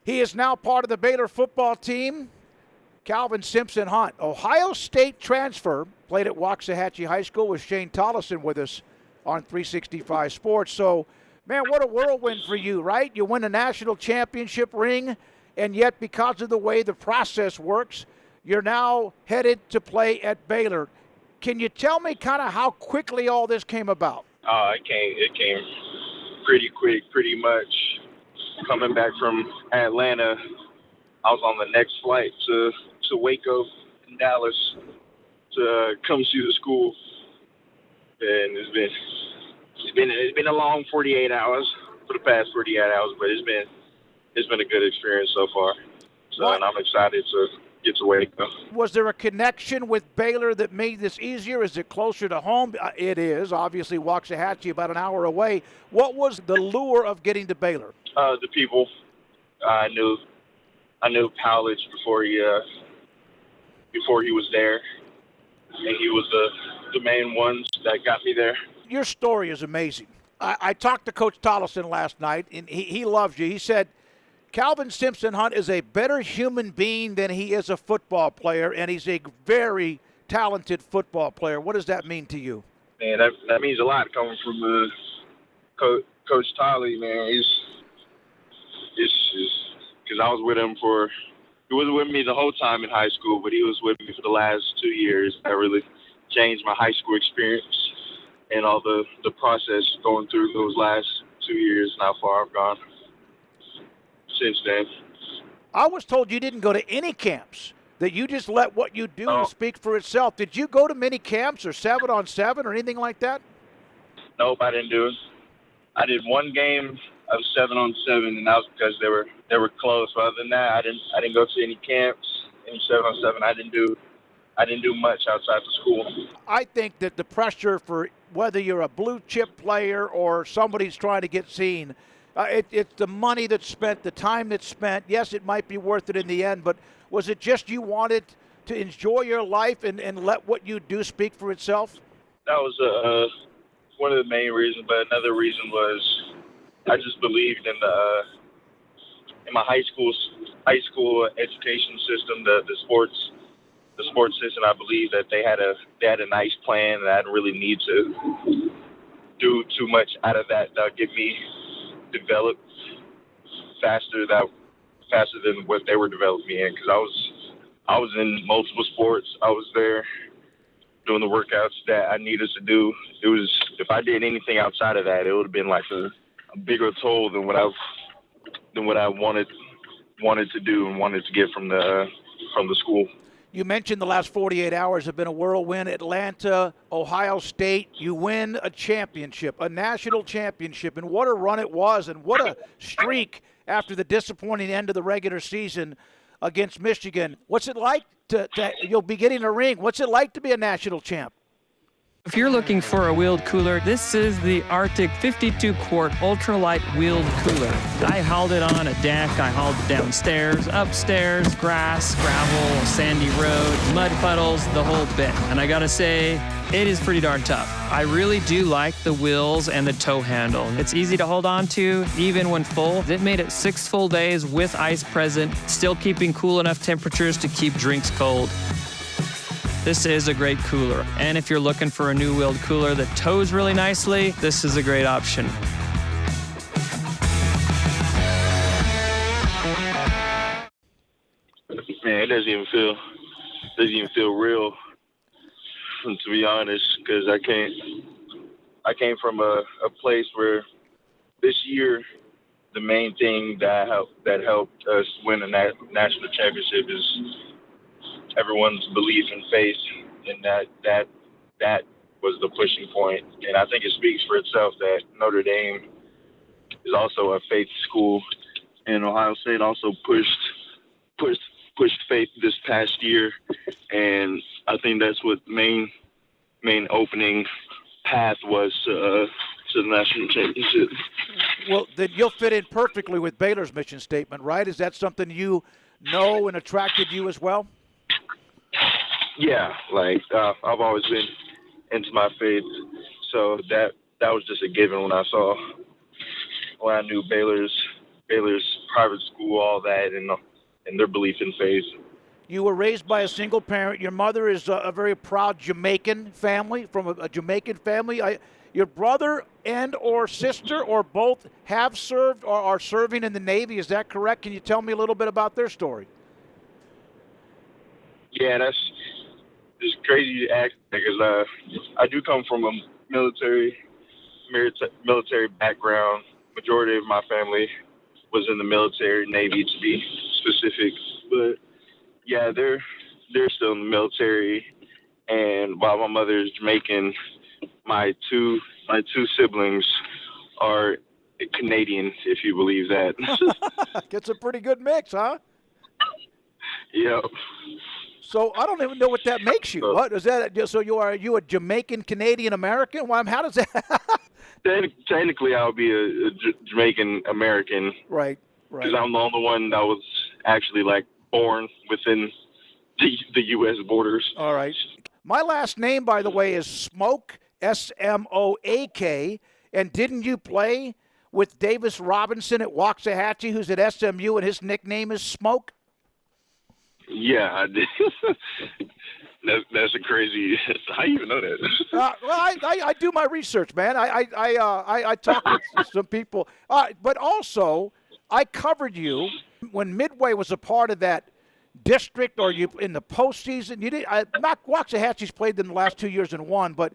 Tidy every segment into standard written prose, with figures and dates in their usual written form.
He is now part of the Baylor football team. Calvin Simpson-Hunt, Ohio State transfer, played at Waxahachie High School with Shane Tollison with us on 365 Sports. So, man, what a whirlwind for you, right? You win a national championship ring, and yet because of the way the process works, you're now headed to play at Baylor. Can you tell me kind of how quickly all this came about? It came pretty quick, pretty much. Coming back from Atlanta, I was on the next flight to Waco in Dallas to come see the school, and it's been a long 48 hours for the past 48 hours, but it's been a good experience so far. So, and I'm excited to get to Waco. Was there a connection with Baylor that made this easier? Is it closer to home? It is. Obviously, Waxahachie about an hour away. What was the lure of getting to Baylor? The people. I knew Powledge before he was there, and he was the main ones that got me there. Your story is amazing. I talked to Coach Tollison last night, and he loves you. He said Calvin Simpson-Hunt is a better human being than he is a football player, and he's a very talented football player. What does that mean to you? Man, that means a lot coming from Coach Tolley, man. Because I was with him he wasn't with me the whole time in high school, but he was with me for the last 2 years. That really changed my high school experience and all the process going through those last 2 years and how far I've gone since then. I was told you didn't go to any camps, that you just let what you do speak for itself. Did you go to many camps or 7-on-7 or anything like that? Nope, I didn't do it. I did one game of 7-on-7, and that was because they were close. But other than that, I didn't go to any camps, any 7-on-7. I didn't do much outside the school. I think that the pressure for whether you're a blue chip player or somebody's trying to get seen, it's the money that's spent, the time that's spent. Yes, it might be worth it in the end, but was it just you wanted to enjoy your life and let what you do speak for itself? That was one of the main reasons, but another reason was I just believed in my high school education system, the sports system. I believe that they had a nice plan, and I didn't really need to do too much out of that. That'll get me developed faster than what they were developing me in, because I was in multiple sports. I was there doing the workouts that I needed to do. It was, if I did anything outside of that, it would have been like a bigger toll than what I wanted to do and wanted to get from the school. You mentioned the last 48 hours have been a whirlwind. Atlanta, Ohio State, you win a championship, a national championship, and what a run it was, and what a streak after the disappointing end of the regular season against Michigan. What's it like to you'll be getting a ring? What's it like to be a national champ? If you're looking for a wheeled cooler, this is the Rtic 52-quart ultralight wheeled cooler. I hauled it on a deck, I hauled it downstairs, upstairs, grass, gravel, sandy road, mud puddles, the whole bit. And I gotta say, it is pretty darn tough. I really do like the wheels and the tow handle. It's easy to hold on to, even when full. It made it 6 full days with ice present, still keeping cool enough temperatures to keep drinks cold. This is a great cooler. And if you're looking for a new wheeled cooler that tows really nicely, this is a great option. Man, it doesn't even feel real, to be honest, because I came from a place where this year the main thing that helped us win a national championship is everyone's belief and faith, and that was the pushing point. And I think it speaks for itself that Notre Dame is also a faith school, and Ohio State also pushed faith this past year. And I think that's what main opening path was to the national championship. Well, then you'll fit in perfectly with Baylor's mission statement, right? Is that something you know and attracted you as well? Yeah, like I've always been into my faith, so that was just a given when I knew Baylor's Baylor's private school, all that, and their belief in faith. You were raised by a single parent. Your mother is a very proud Jamaican family, from a Jamaican family. Your brother and or sister or both have served or are serving in the Navy. Is that correct? Can you tell me a little bit about their story? Yeah, it's crazy to ask because I do come from a military background. Majority of my family was in the military, Navy to be specific. But yeah, they're still in the military. And while my mother is Jamaican, my two siblings are Canadian, if you believe that. It's a pretty good mix, huh? Yep. So I don't even know what that makes you. What is that? So are you a Jamaican Canadian American? Well, how does that? Technically, I'll be a Jamaican American. Right. Because I'm the only one that was actually born within the U.S. borders. All right. My last name, by the way, is Smoke, Smoak. And didn't you play with Davis Robinson at Waxahachie, who's at SMU, and his nickname is Smoke? Yeah, I did. That's a crazy. How you even know that? Well, I do my research, man. I talk with some people, but also I covered you when Midway was a part of that district, or you in the postseason. You did. Waxahachie's played them the last 2 years and won, but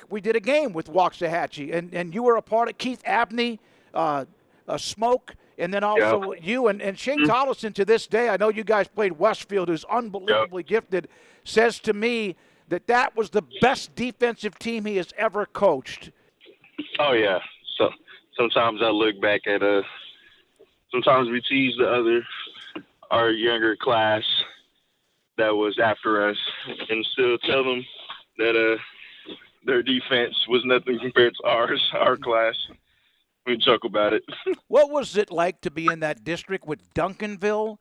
we did a game with Waxahachie, and you were a part of Keith Abney, Smoke. And then also you and Shane Tollison, to this day, I know you guys played Westfield, who's unbelievably gifted, says to me that was the best defensive team he has ever coached. Oh, yeah. So sometimes I look back at sometimes we tease our younger class that was after us and still tell them that their defense was nothing compared to our class. We joke about it. What was it like to be in that district with Duncanville?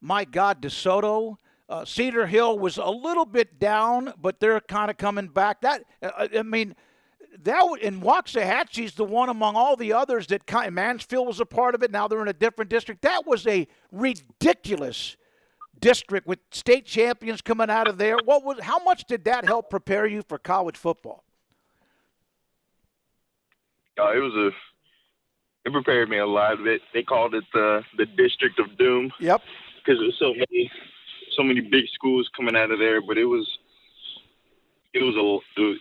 My God, DeSoto. Cedar Hill was a little bit down, but they're kind of coming back. That in Waxahachie's the one among all the others that Mansfield was a part of it. Now they're in a different district. That was a ridiculous district with state champions coming out of there. How much did that help prepare you for college football? It prepared me a lot. They called it the District of Doom. Yep. Because there's so many big schools coming out of there, but it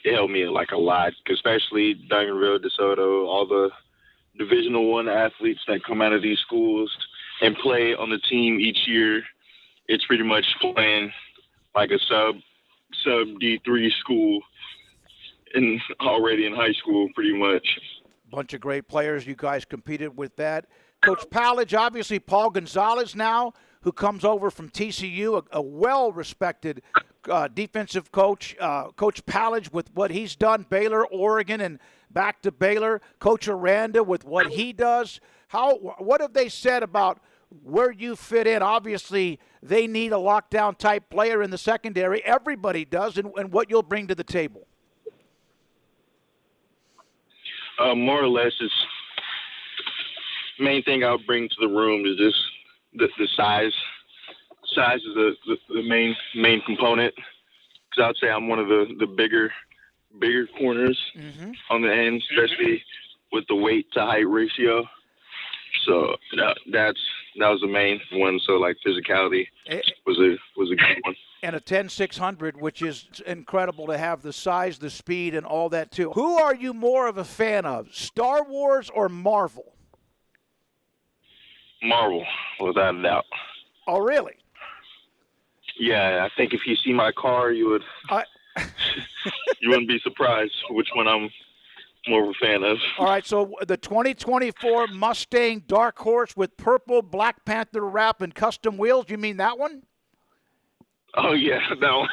helped me a lot, especially Duncanville, DeSoto, all the Divisional I athletes that come out of these schools and play on the team each year. It's pretty much playing like a sub D3 school already in high school, pretty much. Bunch of great players. You guys competed with that. Coach Pallage, obviously Paul Gonzalez now, who comes over from TCU, a well-respected defensive coach. Coach Pallage with what he's done, Baylor, Oregon, and back to Baylor. Coach Aranda with what he does. What have they said about where you fit in? Obviously, they need a lockdown-type player in the secondary. Everybody does, and what you'll bring to the table. More or less, it's the main thing I'll bring to the room is just the size. Size is the main component. Because I'd say I'm one of the bigger corners on the end, especially with the weight to height ratio. So that was the main one. So physicality was a good one. And a 10-600, which is incredible to have the size, the speed, and all that, too. Who are you more of a fan of, Star Wars or Marvel? Marvel, without a doubt. Oh, really? Yeah, I think if you see my car, you would you wouldn't be surprised which one I'm more of a fan of. All right, so the 2024 Mustang Dark Horse with purple Black Panther wrap and custom wheels, you mean that one? Oh, yeah, no.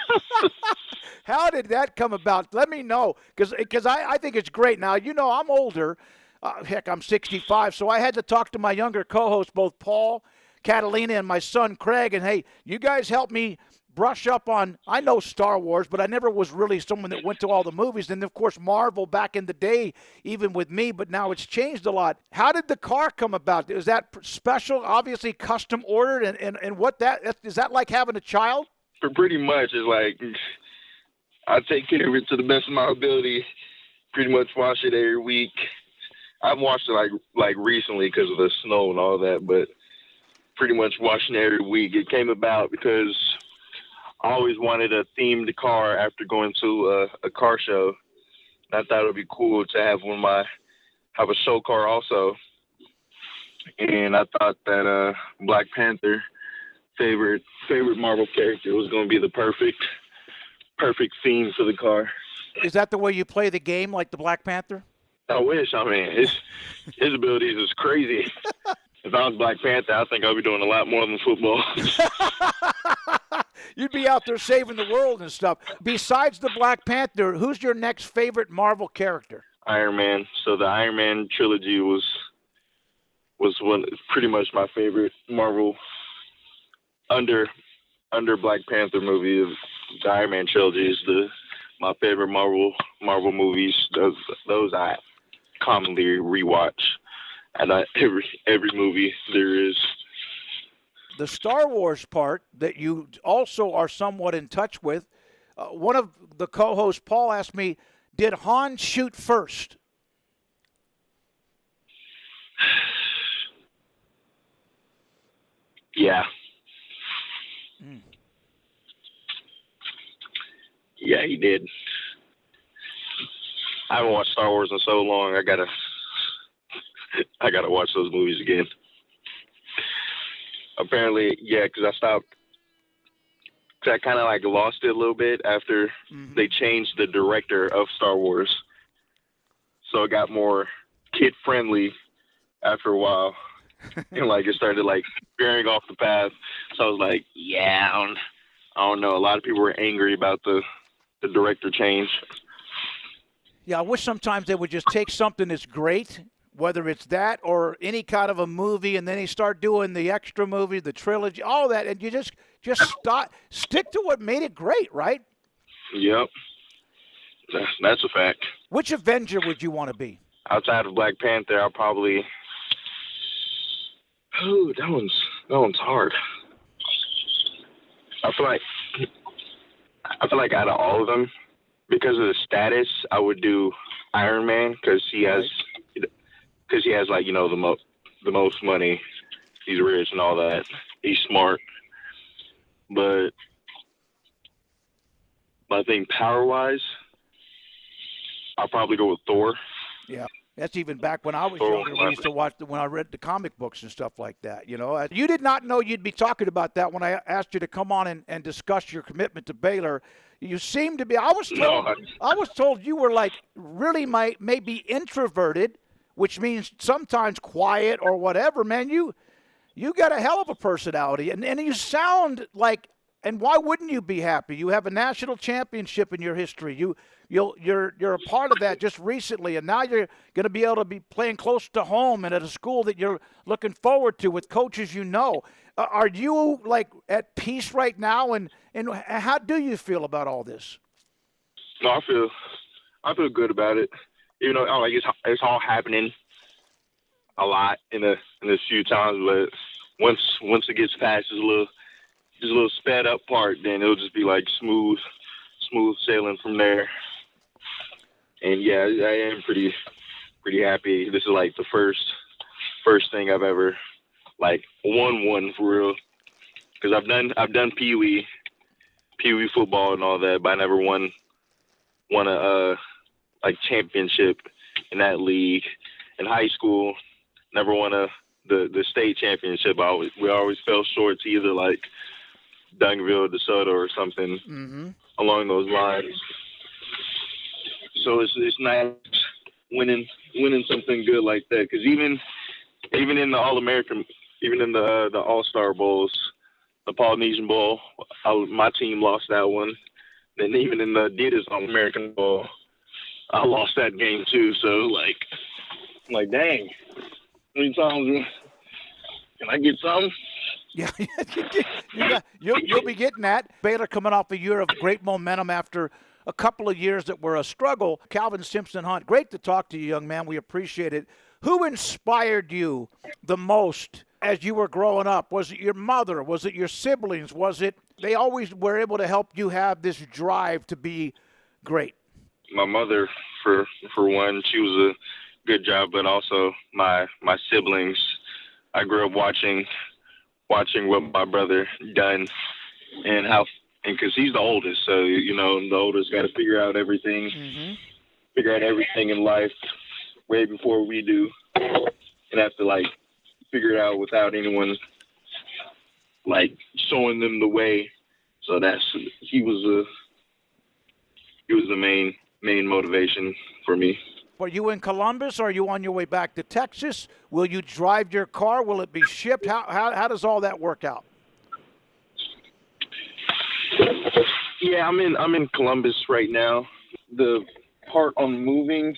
How did that come about? Let me know, because I think it's great. Now, I'm older. I'm 65, so I had to talk to my younger co-hosts, both Paul, Catalina, and my son Craig, and, hey, you guys help me brush up on, I know Star Wars, but I never was really someone that went to all the movies. And, of course, Marvel back in the day, even with me, but now it's changed a lot. How did the car come about? Is that special, obviously custom ordered? And what is that like having a child? Pretty much. It's like I take care of it to the best of my ability, pretty much wash it every week. I've washed it like recently because of the snow and all that, but pretty much washing it every week. It came about because I always wanted a themed car after going to a car show. And I thought it would be cool to have have a show car also. And I thought that Black Panther, favorite Marvel character, was going to be the perfect theme for the car. Is that the way you play the game, like the Black Panther? I wish. I mean, his abilities is crazy. If I was Black Panther, I think I'd be doing a lot more than football. You'd be out there saving the world and stuff. Besides the Black Panther, who's your next favorite Marvel character? Iron Man. So the Iron Man trilogy was pretty much my favorite Marvel under Black Panther movie. The Iron Man trilogy is my favorite Marvel movies. Those I commonly rewatch. And every movie there is. The Star Wars part that you also are somewhat in touch with, one of the co-hosts, Paul, asked me, did Han shoot first? Yeah. Yeah, he did. I haven't watched Star Wars in so long. I gotta watch those movies again. Apparently, yeah, because I kind of like lost it a little bit after they changed the director of Star Wars. So it got more kid friendly after a while. And like it started like veering off the path. So I was like, yeah, I don't know. A lot of people were angry about the director change. Yeah, I wish sometimes they would just take something that's great, whether it's that or any kind of a movie, and then they start doing the extra movie, the trilogy, all that, and you just stick to what made it great, right? Yep. That's a fact. Which Avenger would you want to be? Outside of Black Panther, I'll probably... Oh, that one's hard. I feel like out of all of them, because of the status, I would do Iron Man because he has like, you know, the most money. He's rich and all that. He's smart. But I think power-wise, I'll probably go with Thor. Yeah. That's even back when I was younger. We used to watch when I read the comic books and stuff like that. You know, you did not know you'd be talking about that when I asked you to come on and discuss your commitment to Baylor. You seem to be. I was told you were like really maybe introverted, which means sometimes quiet or whatever. Man, you got a hell of a personality, and you sound like. And why wouldn't you be happy? You have a national championship in your history. You're a part of that just recently, and now you're going to be able to be playing close to home and at a school that you're looking forward to with coaches you know. Are you like at peace right now, and how do you feel about all this? No, I feel good about it. You know, like it's all happening a lot in a few times, but once it gets past this little sped up part, then it'll just be like smooth sailing from there. And yeah, I am pretty happy. This is like the first thing I've ever like won for real. Because I've done Pee Wee football and all that, but I never won a like championship in that league. In high school, never won the state championship. We always fell short to either like Duncanville, DeSoto, or something along those lines. So it's nice winning something good like that. Because even in the All-American, even in the All-Star Bowls, the Polynesian Bowl, my team lost that one. Then even in the Adidas All-American Bowl, I lost that game too. So like dang, how many times can I get something? Yeah, you'll be getting that. Baylor coming off a year of great momentum after a couple of years that were a struggle. Calvin Simpson-Hunt, great to talk to you, young man. We appreciate it. Who inspired you the most as you were growing up? Was it your mother? Was it your siblings? Was it they always were able to help you have this drive to be great? My mother, for one, she was a good job, but also my siblings. I grew up watching what my brother done and because he's the oldest, so the oldest got to figure out everything, in life way before we do, and have to figure it out without anyone showing them the way. So he was the main motivation for me. Are you in Columbus? Or are you on your way back to Texas? Will you drive your car? Will it be shipped? How does all that work out? Yeah, I'm in Columbus right now. The part on moving,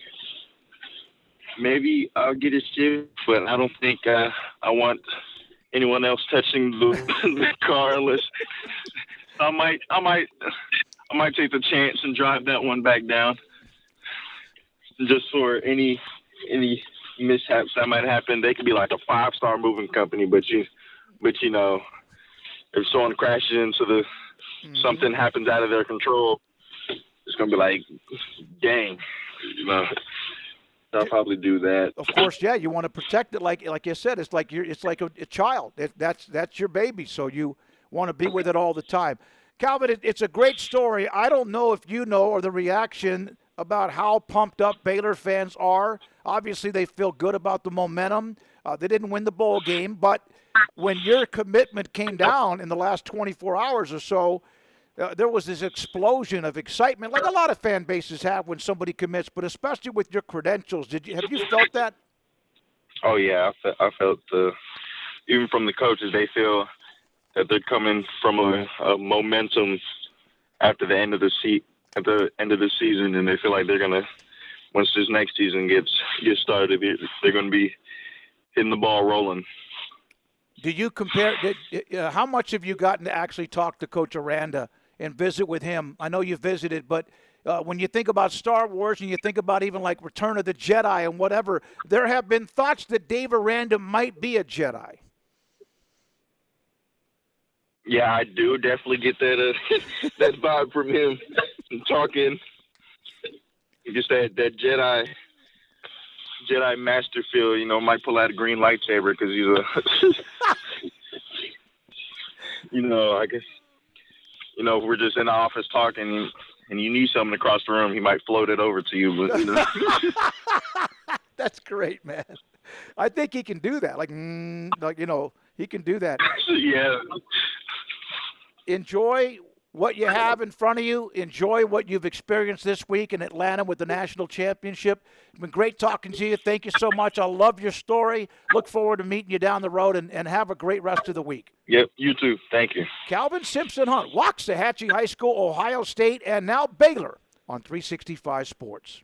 maybe I'll get it shipped, but I don't think I want anyone else touching the car unless I might take the chance and drive that one back down. Just for any mishaps that might happen. They could be like a 5-star moving company, but if someone crashes into something happens out of their control, it's gonna be like, dang, I'll probably do that. Of course, yeah. You want to protect it, like you said. It's like a child. That's your baby, so you want to be with it all the time. Calvin, it's a great story. I don't know if you know or the reaction about how pumped up Baylor fans are. Obviously, they feel good about the momentum. They didn't win the bowl game, but when your commitment came down in the last 24 hours or so, there was this explosion of excitement, like a lot of fan bases have when somebody commits, but especially with your credentials. Have you felt that? Oh yeah, I felt even from the coaches, they feel that they're coming from a momentum after the end of the season, and they feel like they're gonna, once this next season gets started, they're gonna be hitting the ball rolling. Do you compare? How much have you gotten to actually talk to Coach Aranda and visit with him? I know you visited, but when you think about Star Wars and you think about even like Return of the Jedi and whatever, there have been thoughts that Dave Aranda might be a Jedi. Yeah, I do definitely get that that vibe from him. Talking, just that Jedi master feel. Might pull out a green lightsaber because he's I guess, if we're just in the office talking and you need something across the room, he might float it over to you. But That's great, man. I think he can do that. He can do that. Yeah. Enjoy what you have in front of you. Enjoy what you've experienced this week in Atlanta with the national championship. It's been great talking to you. Thank you so much. I love your story. Look forward to meeting you down the road, and have a great rest of the week. Yep, you too. Thank you. Calvin Simpson-Hunt, Waxahachie High School, Ohio State, and now Baylor on 365 Sports.